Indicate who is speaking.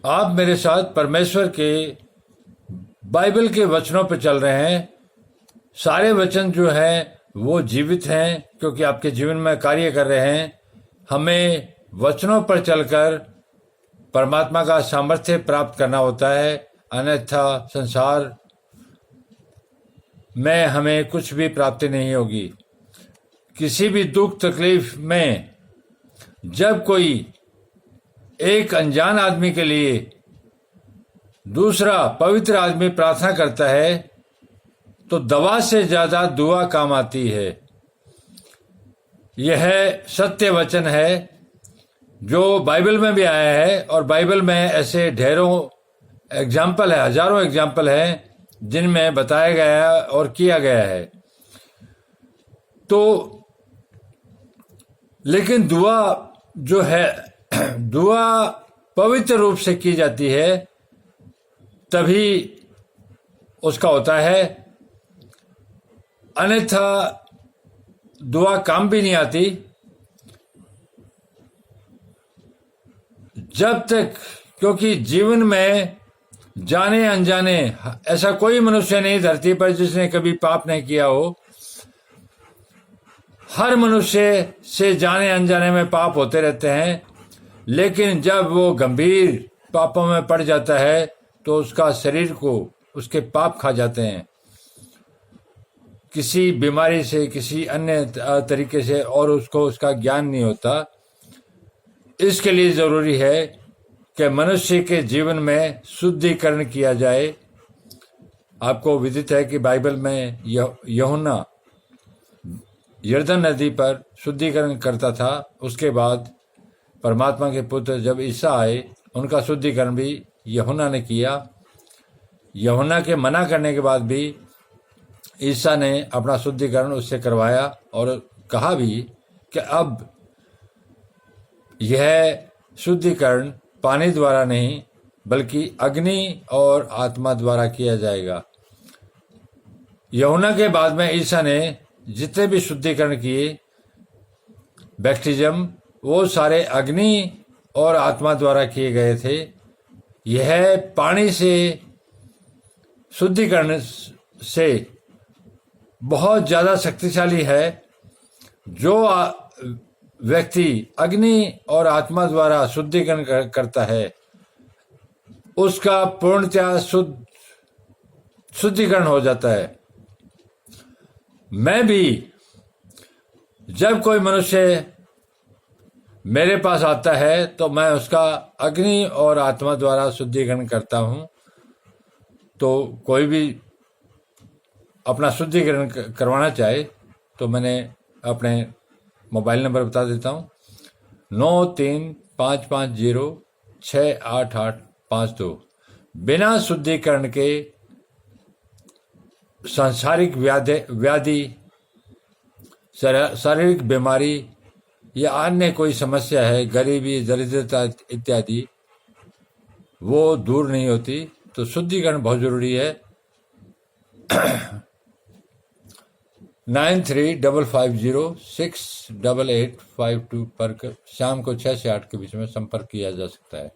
Speaker 1: आप मेरे साथ परमेश्वर के बाइबल के वचनों पर चल रहे हैं। सारे वचन जो हैं वो जीवित हैं, क्योंकि आपके जीवन में कार्य कर रहे हैं। हमें वचनों पर चलकर परमात्मा का सामर्थ्य प्राप्त करना होता है, अन्यथा संसार में हमें कुछ भी प्राप्ति नहीं होगी। किसी भी दुख तकलीफ में जब कोई एक अनजान आदमी के लिए दूसरा पवित्र आदमी प्रार्थना करता है तो दवा से ज्यादा दुआ काम आती है। यह सत्य वचन है जो बाइबल में भी आया है, और बाइबल में ऐसे ढेरों एग्जाम्पल है, हजारों एग्जाम्पल है जिनमें बताया गया और किया गया है। तो लेकिन दुआ जो है, दुआ पवित्र रूप से की जाती है तभी उसका होता है, अन्यथा दुआ काम भी नहीं आती। जब तक, क्योंकि जीवन में जाने अनजाने ऐसा कोई मनुष्य नहीं धरती पर जिसने कभी पाप नहीं किया हो। हर मनुष्य से जाने अनजाने में पाप होते रहते हैं, लेकिन जब वो गंभीर पापों में पड़ जाता है तो उसका शरीर को उसके पाप खा जाते हैं, किसी बीमारी से, किसी अन्य तरीके से, और उसको उसका ज्ञान नहीं होता। इसके लिए जरूरी है कि मनुष्य के जीवन में शुद्धिकरण किया जाए। आपको विदित है कि बाइबल में यूहन्ना यरदन नदी पर शुद्धिकरण करता था। उसके बाद परमात्मा के पुत्र जब ईसा आए, उनका शुद्धिकरण भी यूहन्ना ने किया। यूहन्ना के मना करने के बाद भी ईसा ने अपना शुद्धिकरण उससे करवाया और कहा भी कि अब यह शुद्धिकरण पानी द्वारा नहीं बल्कि अग्नि और आत्मा द्वारा किया जाएगा। यूहन्ना के बाद में ईसा ने जितने भी शुद्धिकरण किए, बैप्टिज्म, वो सारे अग्नि और आत्मा द्वारा किए गए थे। यह पानी से शुद्धिकरण से बहुत ज्यादा शक्तिशाली है। जो व्यक्ति अग्नि और आत्मा द्वारा शुद्धिकरण करता है उसका पूर्णतया शुद्धिकरण हो जाता है। मैं भी, जब कोई मनुष्य मेरे पास आता है तो मैं उसका अग्नि और आत्मा द्वारा शुद्धिकरण करता हूं। तो कोई भी अपना शुद्धिकरण करवाना चाहे तो मैंने अपने मोबाइल नंबर बता देता हूं, 9355068852। बिना शुद्धिकरण के सांसारिक व्याधि, शारीरिक बीमारी या अन्य कोई समस्या है, गरीबी, दरिद्रता इत्यादि, वो दूर नहीं होती। तो शुद्धिकरण बहुत जरूरी है। 9355068852 पर शाम को 6 से 8 के बीच में संपर्क किया जा सकता है।